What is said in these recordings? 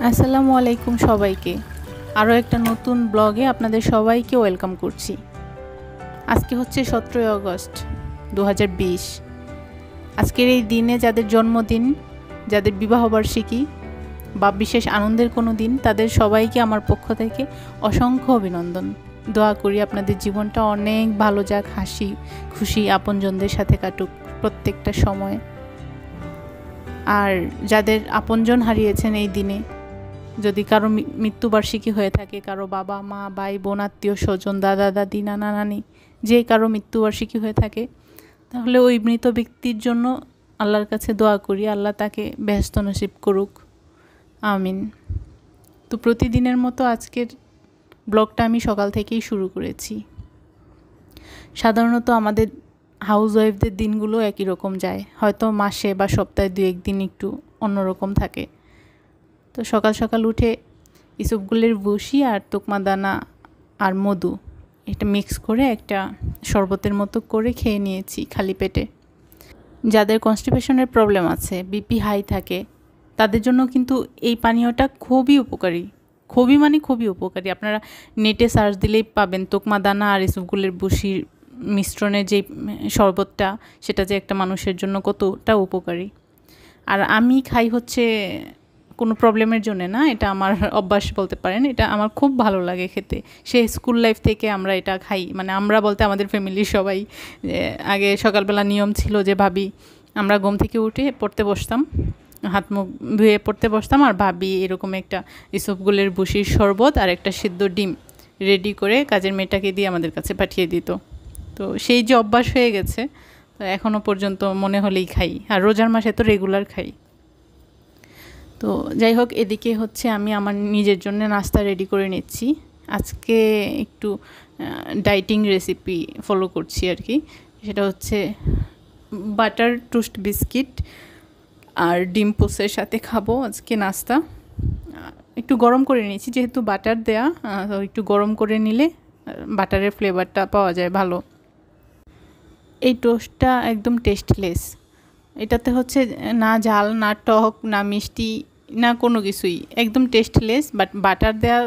আসসালামু আলাইকুম সবাইকে। আরও একটা নতুন ব্লগে আপনাদের সবাইকে ওয়েলকাম করছি। আজকে হচ্ছে 17 আগস্ট 2020। আজকের এই দিনে যাদের জন্মদিন, যাদের বিবাহবার্ষিকী বা বিশেষ আনন্দের কোনো দিন, তাদের সবাইকে আমার পক্ষ থেকে অসংখ্য অভিনন্দন। দোয়া করি আপনাদের জীবনটা অনেক ভালো যাক, হাসি খুশি আপনজনদের সাথে কাটুক প্রত্যেকটা সময়। আর যাদের আপনজন হারিয়েছেন এই দিনে, যদি কারো মৃত্যুবার্ষিকী হয়ে থাকে, কারো বাবা মা ভাই বোন আত্মীয় স্বজন দাদা দাদি নানা নানি যে কারো মৃত্যুবার্ষিকী হয়ে থাকে, তাহলে ওই মৃত ব্যক্তির জন্য আল্লাহর কাছে দোয়া করি, আল্লাহ তাকে বেহেশত নসিব করুক, আমিন। তো প্রতিদিনের মতো আজকের ব্লগটা আমি সকাল থেকেই শুরু করেছি। সাধারণত আমাদের হাউস ওয়াইফদের দিনগুলো একই রকম যায়, হয়তো মাসে বা সপ্তাহে 2-1 দিন একটু অন্যরকম থাকে। তো সকাল সকাল উঠে ইসবগুলের বসি আর তোকমা দানা আর মধু এটা মিক্স করে একটা শরবতের মতো করে খেয়ে নিয়েছি খালি পেটে। যাদের কনস্টিপেশনের প্রবলেম আছে, বিপি হাই থাকে, তাদের জন্য কিন্তু এই পানীয়টা খুবই উপকারী, খুবই উপকারী। আপনারা নেটে সার্চ দিলেই পাবেন তোকমা দানা আর ইসবগুলের বসির মিশ্রণে যে শরবতটা, সেটা যে একটা মানুষের জন্য কতটা উপকারী। আর আমি খাই হচ্ছে কোনো প্রবলেমের জন্য না, এটা আমার অভ্যাস বলতে পারেন, এটা আমার খুব ভালো লাগে খেতে। সেই স্কুল লাইফ থেকে আমরা এটা খাই, মানে আমরা বলতে আমাদের ফ্যামিলির সবাই। আগে সকালবেলা নিয়ম ছিল যে ভাবি, আমরা ঘুম থেকে উঠে পড়তে বসতাম, হাত মুখ ধুয়ে পড়তে বসতাম, আর ভাবি এরকম একটা ইসবগুলের বসির শরবত আর একটা সিদ্ধ ডিম রেডি করে কাজের মেয়েটাকে দিয়ে আমাদের কাছে পাঠিয়ে দিত। তো সেই যে অভ্যাস হয়ে গেছে, তো এখনও পর্যন্ত মনে হলেই খাই, আর রোজার মাসে তো রেগুলার খাই। তো যাই হোক, এদিকে হচ্ছে আমি আমার নিজের জন্য নাস্তা রেডি করে নিচ্ছি। আজকে একটু ডাইটিং রেসিপি ফলো করছি আর কি। সেটা হচ্ছে বাটার টোস্ট বিস্কিট আর ডিম পোস্টের সাথে খাবো আজকে নাস্তা। একটু গরম করে নিয়েছি, যেহেতু বাটার দেয়া, তো একটু গরম করে নিলে বাটারের ফ্লেভারটা পাওয়া যায় ভালো। এই টোস্টটা একদম টেস্টলেস, এটাতে হচ্ছে না ঝাল না টক না মিষ্টি না কোনো কিছুই, একদম টেস্টলেস, বাট বাটার দেওয়া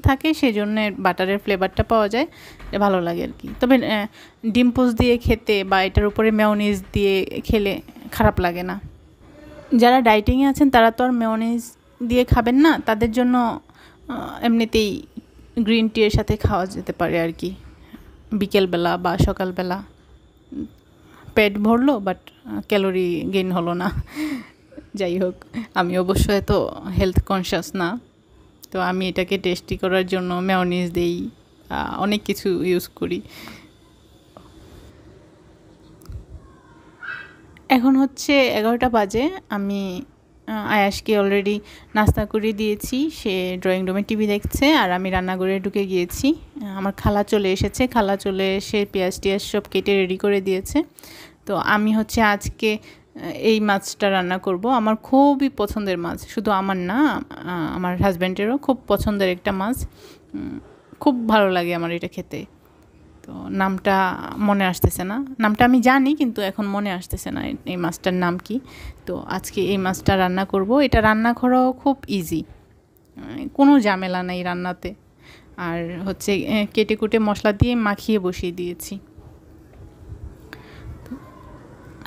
থাকে সেই জন্য বাটারের ফ্লেভারটা পাওয়া যায়, ভালো লাগে আর কি। তবে ডিম পোস্ট দিয়ে খেতে বা এটার উপরে মেয়োনিজ দিয়ে খেলে খারাপ লাগে না। যারা ডাইটিংয়ে আছেন তারা তো আর মেয়োনিজ দিয়ে খাবেন না, তাদের জন্য এমনিতেই গ্রিন টি এর সাথে খাওয়া যেতে পারে আর কি, বিকেলবেলা বা সকালবেলা। পেট ভরলো বাট ক্যালোরি গেইন হলো না। যাই হোক, আমি অবশ্য এত হেলথ কনসিয়াস না, তো আমি এটাকে টেস্টি করার জন্য মেয়োনিজ দেই, অনেক কিছু ইউজ করি। এখন হচ্ছে 11টা বাজে, আমি আয়াশকে অলরেডি নাস্তা করে দিয়েছি, সে ড্রয়িং রুমে টিভি দেখছে, আর আমি রান্নাঘরে ঢুকে গিয়েছি। আমার খালা চলে এসেছে, খালা চলে এসে পেঁয়াজ টিয়াজ সব কেটে রেডি করে দিয়েছে। তো আমি হচ্ছে আজকে এই মাছটা রান্না করব। আমার খুবই পছন্দের মাছ, শুধু আমার না, আমার হাজব্যান্ডেরও খুব পছন্দের একটা মাছ, খুব ভালো লাগে আমার এটা খেতে। তো নামটা মনে আসতেছে না, নামটা আমি জানি কিন্তু এখন মনে আসতেছে না এই মাছটার নাম কি। তো আজকে এই মাছটা রান্না করব। এটা রান্না করাও খুব ইজি, কোনো ঝামেলা নেই রান্নাতে। আর হচ্ছে কেটে কুটে মশলা দিয়ে মাখিয়ে বসিয়ে দিয়েছি।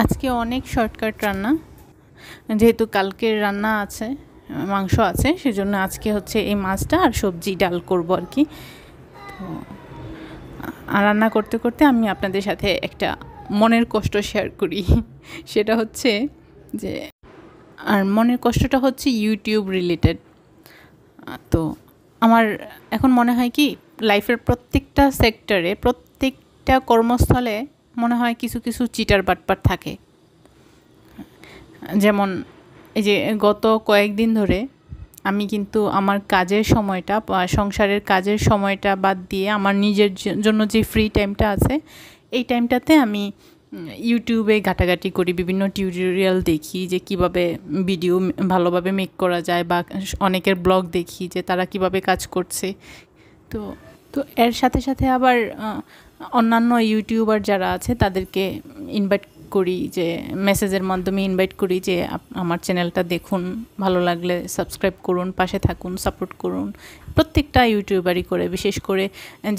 আজকে অনেক শর্টকাট রান্না, যেহেতু কালকের রান্না আছে, মাংস আছে, সেজন্য আজকে হচ্ছে এই মাছটা আর সবজি ডাল করব আর কি। তো রান্না করতে করতে আমি আপনাদের সাথে একটা মনের কষ্ট শেয়ার করি। সেটা হচ্ছে যে, আর মনের কষ্টটা হচ্ছে ইউটিউব রিলেটেড। তো আমার এখন মনে হয় কি, লাইফের প্রত্যেকটা সেক্টরে, প্রত্যেকটা কর্মস্থলে মনে হয় কিছু কিছু চিটার বাটপার থাকে। যেমন এই যে গত কয়েকদিন ধরে আমি কিন্তু আমার কাজের সময়টা, সংসারের কাজের সময়টা বাদ দিয়ে আমার নিজের জন্য যে ফ্রি টাইমটা আছে, এই টাইমটাতে আমি ইউটিউবে ঘাটাঘাটি করি, বিভিন্ন টিউটোরিয়াল দেখি যে কিভাবে ভিডিও ভালোভাবে মেক করা যায়, বা অনেকের ব্লগ দেখি যে তারা কিভাবে কাজ করছে। তো তো এর সাথে সাথে আবার অন্যান্য ইউটিউবার যারা আছে তাদেরকে ইনভাইট করি, যে মেসেজের মাধ্যমে ইনভাইট করি যে আমার চ্যানেলটা দেখুন, ভালো লাগলে সাবস্ক্রাইব করুন, পাশে থাকুন, সাপোর্ট করুন। প্রত্যেকটা ইউটিউবারই করে, বিশেষ করে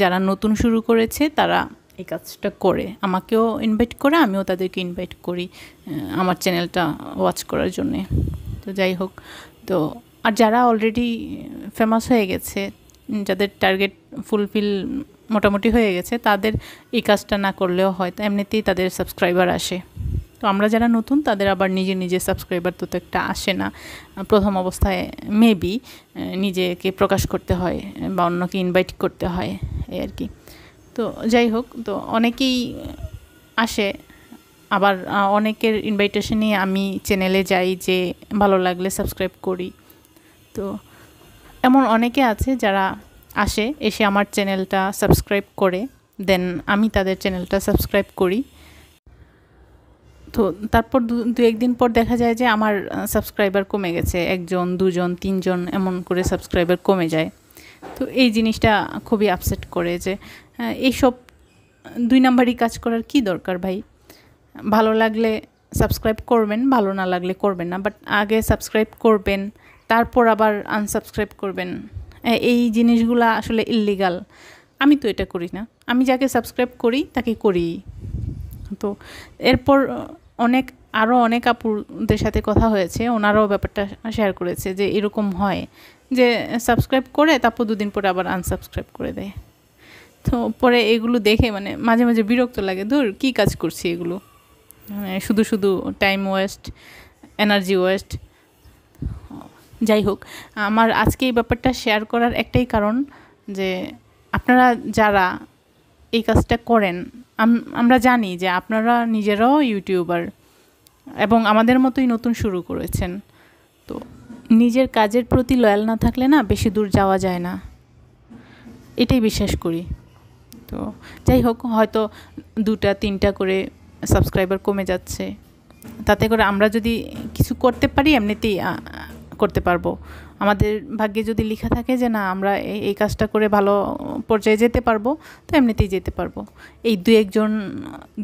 যারা নতুন শুরু করেছে তারা এই কাজটা করে, আমাকেও ইনভাইট করে, আমিও তাদেরকে ইনভাইট করি আমার চ্যানেলটা ওয়াচ করার জন্যে। তো যাই হোক, তো আর যারা অলরেডি ফেমাস হয়ে গেছে, যাদের টার্গেট ফুলফিল মোটামুটি হয়ে গেছে, তাদের এই কাজটা না করলেও হয়, তো এমনিতেই তাদের সাবস্ক্রাইবার আসে। তো আমরা যারা নতুন তাদের আবার নিজে সাবস্ক্রাইবার তো একটা আসে না প্রথম অবস্থায়, মেবি নিজেকে প্রকাশ করতে হয় বা অন্যকে ইনভাইট করতে হয়, এই আর কি। তো যাই হোক, তো অনেকেই আসে, আবার অনেকের ইনভাইটেশনে আমি চ্যানেলে যাই যে ভালো লাগলে সাবস্ক্রাইব করি। তো এমন অনেকে আছে যারা আসে, এসে আমার চ্যানেলটা সাবস্ক্রাইব করে, দেন আমি তাদের চ্যানেলটা সাবস্ক্রাইব করি। তো তারপর দু একদিন পর দেখা যায় যে আমার সাবস্ক্রাইবার কমে গেছে, 1 জন 2 জন 3 জন এমন করে সাবস্ক্রাইবার কমে যায়। তো এই জিনিসটা খুবই আপসেট করে যে এইসব 2 নাম্বারই কাজ করার কি দরকার ভাই? ভালো লাগলে সাবস্ক্রাইব করবেন, ভালো না লাগলে করবেন না, বাট আগে সাবস্ক্রাইব করবেন, তারপর আবার আনসাবস্ক্রাইব করবেন। এই জিনিসগুলো আসলে ইল্লিগাল। আমি তো এটা করি না, আমি যাকে সাবস্ক্রাইব করি তাকে করি। তো এরপর আরও অনেক আপুদের সাথে কথা হয়েছে, ওনারাও ব্যাপারটা শেয়ার করেছে যে এরকম হয় যে সাবস্ক্রাইব করে তারপর 2 দিন পরে আবার আনসাবস্ক্রাইব করে দেয়। তো পরে এগুলো দেখে মানে মাঝে মাঝে বিরক্ত লাগে, ধুর কী কাজ করছি এগুলো, মানে শুধু টাইম ওয়েস্ট, এনার্জি ওয়েস্ট। যাই হোক, আমার আজকে এই ব্যাপারটা শেয়ার করার একটাই কারণ যে আপনারা যারা এই কাজটা করেন, আমরা জানি যে আপনারা নিজেরাও ইউটিউবার এবং আমাদের মতোই নতুন শুরু করেছেন। তো নিজের কাজের প্রতি লয়াল না থাকলে না বেশি দূর যাওয়া যায় না, এটাই বিশ্বাস করি। তো যাই হোক, হয়তো 2টা 3টা করে সাবস্ক্রাইবার কমে যাচ্ছে, তাতে করে আমরা যদি কিছু করতে পারি এমনিতেই করতে পারবো। আমাদের ভাগ্যে যদি লেখা থাকে যে না আমরা এই কাজটা করে ভালো পর্যায়ে যেতে পারবো, তো এমনিতেই যেতে পারবো। এই 2-1 জন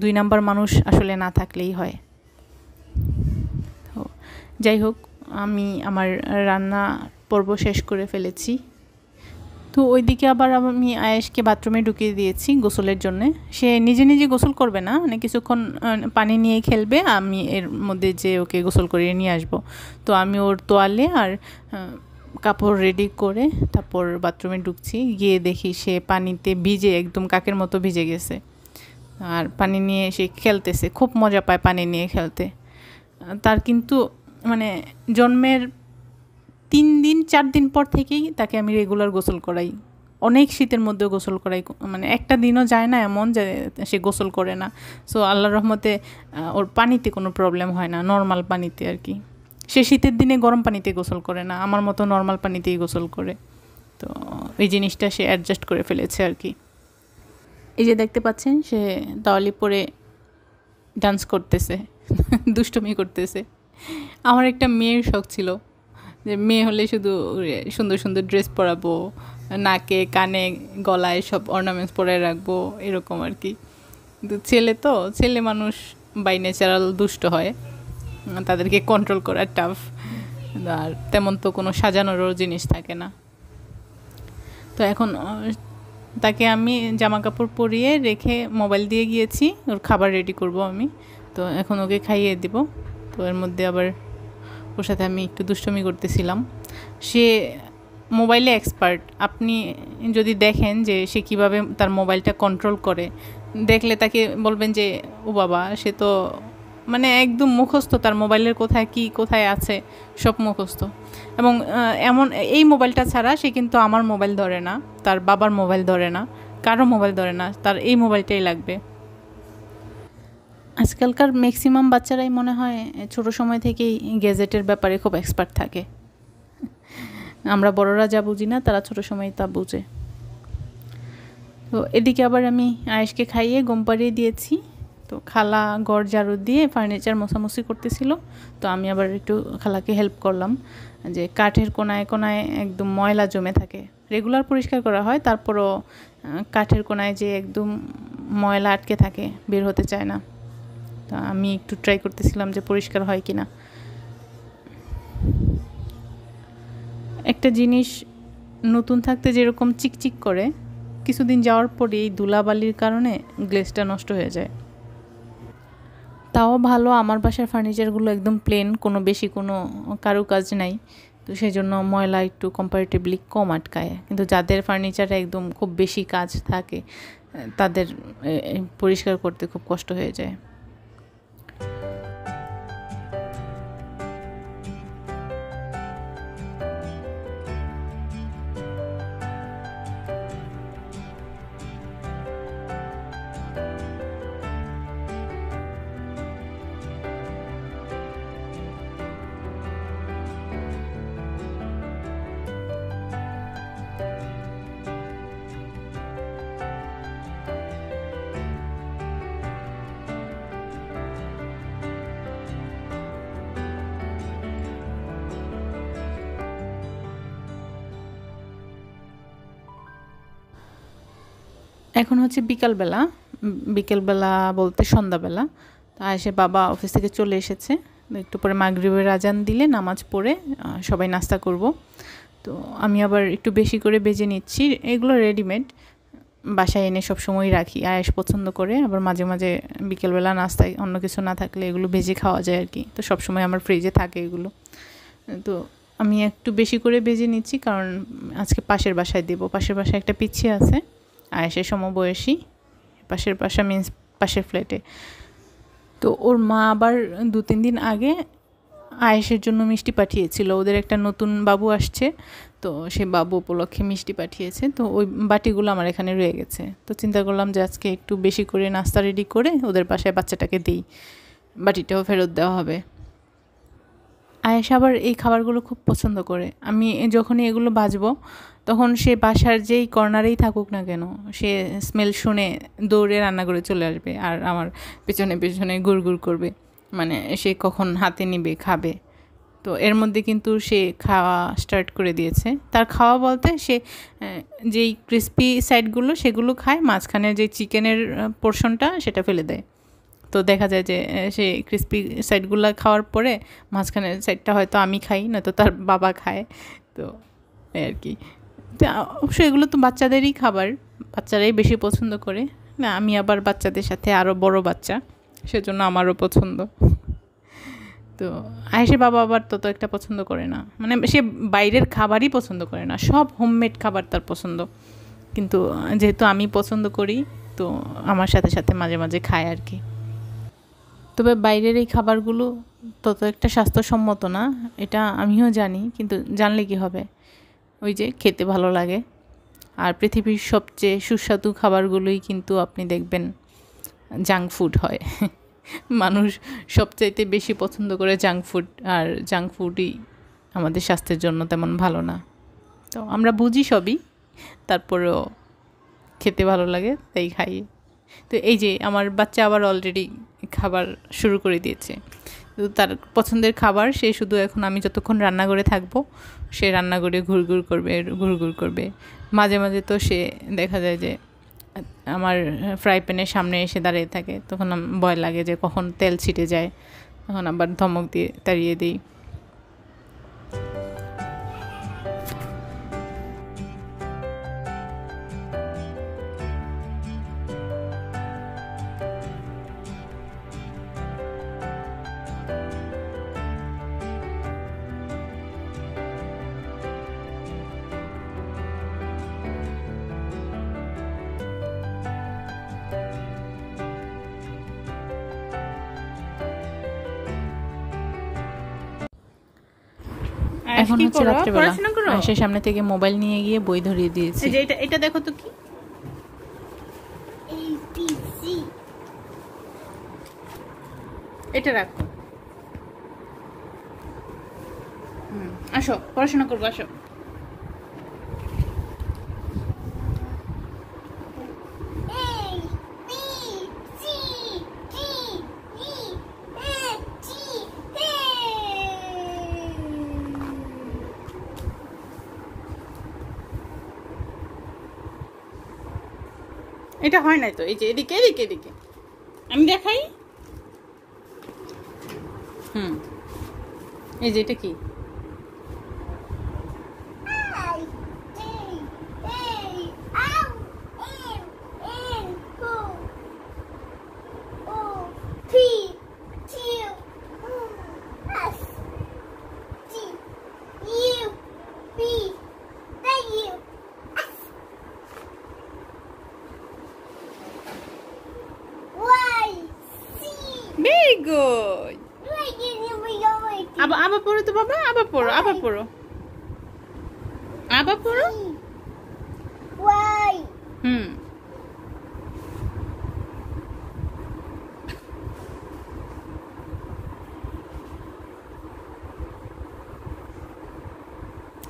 2 নাম্বার মানুষ আসলে না থাকলেই হয়। তো যাই হোক, আমি আমার রান্না পর্ব শেষ করে ফেলেছি। তো ওইদিকে আবার আমি আয়েশকে বাথরুমে ঢুকিয়ে দিয়েছি গোসলের জন্যে। সে নিজে গোসল করবে না, মানে কিছুক্ষণ পানি নিয়ে খেলবে, আমি এর মধ্যে যে ওকে গোসল করিয়ে নিয়ে আসবো। তো আমি ওর তোয়ালে আর কাপড় রেডি করে তারপর বাথরুমে ঢুকছি, গিয়ে দেখি সে পানিতে ভিজে একদম কাকের মতো ভিজে গেছে, আর পানি নিয়ে সে খেলতেছে, খুব মজা পায় পানি নিয়ে খেলতে। তার কিন্তু মানে জন্মের 3 দিন 4 দিন পর থেকেই তাকে আমি রেগুলার গোসল করাই, অনেক শীতের মধ্যেও গোসল করাই, মানে একটা দিনও যায় না এমন যে সে গোসল করে না। সো আল্লাহর রহমতে ওর পানিতে কোনো প্রবলেম হয় না, নর্মাল পানিতে আর কি। সে শীতের দিনে গরম পানিতে গোসল করে না, আমার মতো নর্মাল পানিতেই গোসল করে। তো এই জিনিসটা সে অ্যাডজাস্ট করে ফেলেছে আর কি। এই যে দেখতে পাচ্ছেন, সে তাওয়ালি পরে ডান্স করতেছে, দুষ্টুমি করতেছে। আমার একটা মেয়ের শখ ছিল যে মেয়ে হলে শুধু সুন্দর ড্রেস পরাবো, নাকে কানে গলায় সব অর্নামেন্টস পরে রাখবো, এরকম আর কি। কিন্তু ছেলে মানুষ বাই ন্যাচারাল দুষ্ট হয়, তাদেরকে কন্ট্রোল করা টাফ, আর তেমন তো কোনো সাজানোরও জিনিস থাকে না। তো এখন তাকে আমি জামা কাপড় পরিয়ে রেখে মোবাইল দিয়ে গিয়েছি, ওর খাবার রেডি করব আমি। তো এখন ওকে খাইয়ে দিব। তো এর মধ্যে আবার ওর সাথে আমি একটু দুষ্টুমি করতেছিলাম। সে মোবাইলে এক্সপার্ট, আপনি যদি দেখেন যে সে কিভাবে তার মোবাইলটা কন্ট্রোল করে, দেখলে তাকে বলবেন যে ও বাবা, সে তো মানে একদম মুখস্থ, তার মোবাইলের কোথায় আছে সব মুখস্থ। এবং এই মোবাইলটা ছাড়া সে কিন্তু আমার মোবাইল ধরে না, তার বাবার মোবাইল ধরে না, কারো মোবাইল ধরে না, তার এই মোবাইলটাই লাগবে। আজকালকার ম্যাক্সিমাম বাচ্চারাই মনে হয় ছোটো সময় থেকেই গ্যাজেটের ব্যাপারে খুব এক্সপার্ট থাকে। আমরা বড়রা যা বুঝি না, তারা ছোটো সময় তা বুঝে। তো এদিকে আবার আমি আয়েশকে খাইয়ে ঘুম পাড়িয়ে দিয়েছি। তো খালা ঘর ঝাড়ু দিয়ে ফার্নিচার মোছামুছি করতেছিল, তো আমি আবার একটু খালাকে হেল্প করলাম। যে কাঠের কোনায় কোনায় একদম ময়লা জমে থাকে, রেগুলার পরিষ্কার করা হয়, তারপরও কাঠের কোনায় যে একদম ময়লা আটকে থাকে, বের হতে চায় না। তো আমি একটু ট্রাই করতেছিলাম যে পরিষ্কার হয় কি না। একটা জিনিস নতুন থাকতে যেরকম চিকচিক করে, কিছুদিন যাওয়ার পরে এই ধুলাবালির কারণে গ্লেজটা নষ্ট হয়ে যায়। তাও ভালো আমার বাসার ফার্নিচারগুলো একদম প্লেন, কোনো বেশি কোনো কারুকাজ নাই, তো সেই জন্য ময়লা একটু কম্পারেটিভলি কম আটকায়। কিন্তু যাদের ফার্নিচারে একদম খুব বেশি কাজ থাকে তাদের পরিষ্কার করতে খুব কষ্ট হয়ে যায়। এখন হচ্ছে বিকেলবেলা বলতে সন্ধ্যাবেলা। তা এসে বাবা অফিস থেকে চলে এসেছে, একটু পরে মাগরিবের আজান দিলে নামাজ পড়ে সবাই নাস্তা করব। তো আমি আবার একটু বেশি করে বেজে নিচ্ছি। এগুলো রেডিমেড, বাসায় এনে সব সময় রাখি, আয়েশ পছন্দ করে। আবার মাঝে মাঝে বিকেলবেলা নাস্তায় অন্য কিছু না থাকলে এগুলো ভেজে খাওয়া যায় আর কি। তো সব সময় আমার ফ্রিজে থাকে এগুলো। তো আমি একটু বেশি করে বেজে নিচ্ছি, কারণ আজকে পাশের বাসায় দেবো। পাশের বাসায় একটা পিচ্ছি আছে, আয়েশের সমবয়সী, পাশের বাসা মিন্স পাশের ফ্ল্যাটে। তো ওর মা আবার 2-3 দিন আগে আয়েশের জন্য মিষ্টি পাঠিয়েছিল। ওদের একটা নতুন বাবু আসছে, তো সে বাবু উপলক্ষে মিষ্টি পাঠিয়েছে। তো ওই বাটিগুলো আমার এখানে রয়ে গেছে। তো চিন্তা করলাম যে আজকে একটু বেশি করে নাস্তা রেডি করে ওদের বাসায় বাচ্চাটাকে দিই, বাটিটাও ফেরত দেওয়া হবে। আয়েশা আবার এই খাবারগুলো খুব পছন্দ করে। আমি যখনই এগুলো ভাজবো তখন সে বাসার যেই কর্নারেই থাকুক না কেন, সে স্মেল শুনে দৌড়ে রান্না করে চলে আসবে আর আমার পেছনে পেছনে গুড়গুড় করবে, মানে সে কখন হাতে নিবে খাবে। তো এর মধ্যে কিন্তু সে খাওয়া স্টার্ট করে দিয়েছে। তার খাওয়া বলতে সে যেই ক্রিস্পি সাইডগুলো সেগুলো খায়, মাঝখানের যে চিকেনের পোর্শনটা সেটা ফেলে দেয়। তো দেখা যায় যে সে ক্রিস্পি সাইডগুলো খাওয়ার পরে মাঝখানের সাইডটা হয়তো আমি খাই, নয়তো তার বাবা খায়। তো এই আর কি। তো অবশ্যই এগুলো তো বাচ্চাদেরই খাবার, বাচ্চারাই বেশি পছন্দ করে। না, আমি আবার বাচ্চাদের সাথে আরও বড় বাচ্চা, সেজন্য আমারও পছন্দ। তো আয়েশের বাবা আবার তত একটা পছন্দ করে না, মানে সে বাইরের খাবারই পছন্দ করে না, সব হোমমেড খাবার তার পছন্দ। কিন্তু যেহেতু আমি পছন্দ করি, তো আমার সাথে সাথে মাঝে মাঝে খায় আর কি। তবে বাইরের এই খাবারগুলো তত একটা স্বাস্থ্যসম্মত না, এটা আমিও জানি, কিন্তু জানলে কি হবে, ওই যে খেতে ভালো লাগে। আর পৃথিবীর সবচেয়ে সুস্বাদু খাবারগুলোই কিন্তু আপনি দেখবেন জাঙ্ক ফুড হয়। মানুষ সবচাইতে বেশি পছন্দ করে জাঙ্ক ফুড, আর জাঙ্ক ফুডই আমাদের স্বাস্থ্যের জন্য তেমন ভালো না। তো আমরা বুঝি সবই, তারপরেও খেতে ভালো লাগে তাই খাই। তো এই যে আমার বাচ্চা আবার অলরেডি খাবার শুরু করে দিয়েছে। তো তার পছন্দের খাবার সে শুধু এখন আমি যতক্ষণ রান্নাঘরে থাকবো সে রান্নাঘরে ঘুরঘুর করবে। মাঝে মাঝে তো সে দেখা যায় যে আমার ফ্রাই প্যানের সামনে এসে দাঁড়িয়ে থাকে, তখন ভয় লাগে যে কখন তেল ছিটে যায়, তখন আবার ধমক দিয়ে তাড়িয়ে দিই। এখন হচ্ছে রাত্রেবেলা, সে সামনে থেকে মোবাইল নিয়ে গিয়ে বই ধরিয়ে দিয়েছে। এটা দেখো তো, কি এটা রাখো। আসো পড়াশোনা করবো, আসো। এটা হয় নাই তো, এই যে এদিকে এদিকে এদিকে আমি দেখাই। হুম, এই যে এটা কি? Very good. আবার পড়ো তো বাবা, আবার পড়ো, আবার পড়ো, আবার পড়ো। হুম,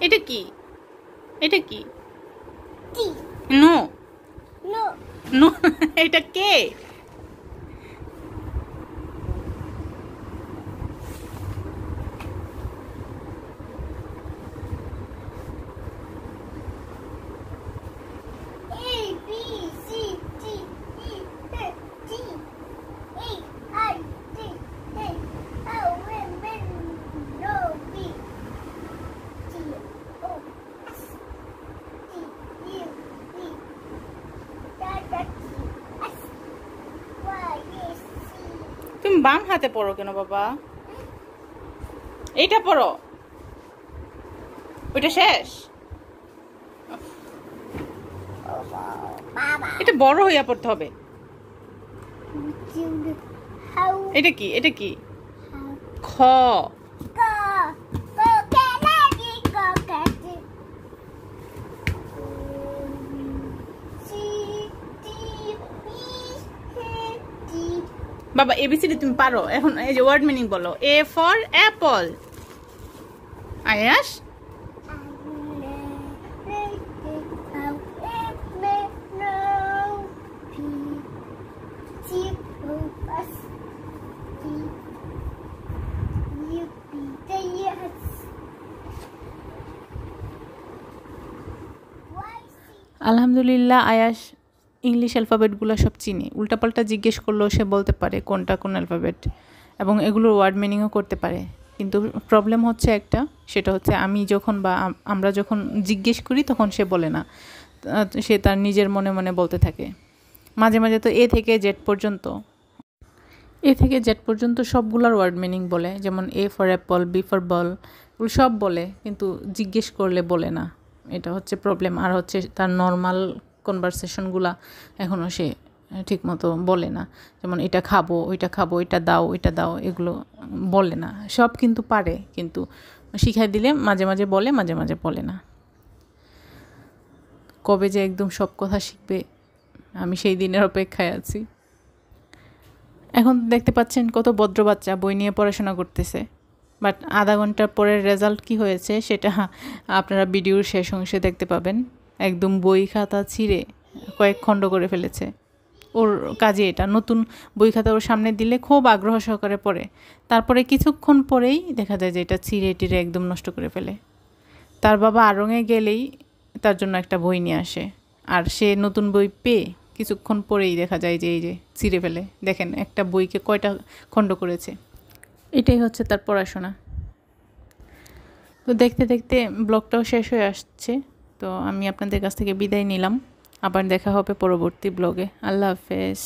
এটা কি? এটা কি? নো নো, এটা কে? তুমি বাম হাতে পড়ো কেন বাবা? এইটা পড়ো, ওইটা শেষ। এটা বড় হইয়া পড়তে হবে। এটা কি? এটা কি? খ। বাবা এবিসিডি তুমি পারো এখন, এই যে ওয়ার্ড মিনিং বলো। এ ফর অ্যাপল। আয়াস, আলহামদুলিল্লাহ আয়াস ইংলিশ অ্যালফাবেটগুলো সব চিনি। উল্টাপাল্টা জিজ্ঞেস করলেও সে বলতে পারে কোনটা কোন অ্যালফাবেট, এবং এগুলোর ওয়ার্ড মিনিংও করতে পারে। কিন্তু প্রবলেম হচ্ছে একটা, সেটা হচ্ছে আমি যখন বা আমরা যখন জিজ্ঞেস করি তখন সে বলে না, সে তার নিজের মনে মনে বলতে থাকে। মাঝে মাঝে তো এ থেকে জেড পর্যন্ত, এ থেকে জেড পর্যন্ত সবগুলোর ওয়ার্ড মিনিং বলে, যেমন A for apple, B for ball, ওগুলো সব বলে, কিন্তু জিজ্ঞেস করলে বলে না। এটা হচ্ছে প্রবলেম। আর হচ্ছে তার নর্মাল কনভারসেশনগুলা এখনও সে ঠিকমতো বলে না, যেমন এটা খাবো, ওইটা খাবো, এটা দাও, ওইটা দাও, এগুলো বলে না। সব কিন্তু পারে, কিন্তু শিখাই দিলে মাঝে মাঝে বলে, মাঝে মাঝে বলে না। কবে যে একদম সব কথা শিখবে আমি সেই দিনের অপেক্ষায় আছি। এখন দেখতে পাচ্ছেন কত ভদ্র বাচ্চা বই নিয়ে পড়াশোনা করতেছে, বাট আধা ঘন্টা পরের রেজাল্ট কি হয়েছে সেটা আপনারা ভিডিওর শেষ অংশে দেখতে পাবেন। একদম বই খাতা ছিঁড়ে কয়েক খণ্ড করে ফেলেছে। ওর কাজে এটা, নতুন বই খাতা ওর সামনে দিলে খুব আগ্রহ সহকারে পড়ে, তারপরে কিছুক্ষণ পরেই দেখা যায় যে এটা ছিঁড়ে টিড়ে একদম নষ্ট করে ফেলে। তার বাবা আড়ঙে গেলেই তার জন্য একটা বই নিয়ে আসে, আর সে নতুন বই পেয়ে কিছুক্ষণ পরেই দেখা যায় যে এই যে ছিঁড়ে ফেলে। দেখেন একটা বইকে কয়টা খণ্ড করেছে। এটাই হচ্ছে তার পড়াশোনা। তো দেখতে দেখতে ব্লগটাও শেষ হয়ে আসছে, তো আমি আপনাদের কাছ থেকে বিদায় নিলাম। আবার দেখা হবে পরবর্তী ব্লগে। আল্লাহ হাফেজ।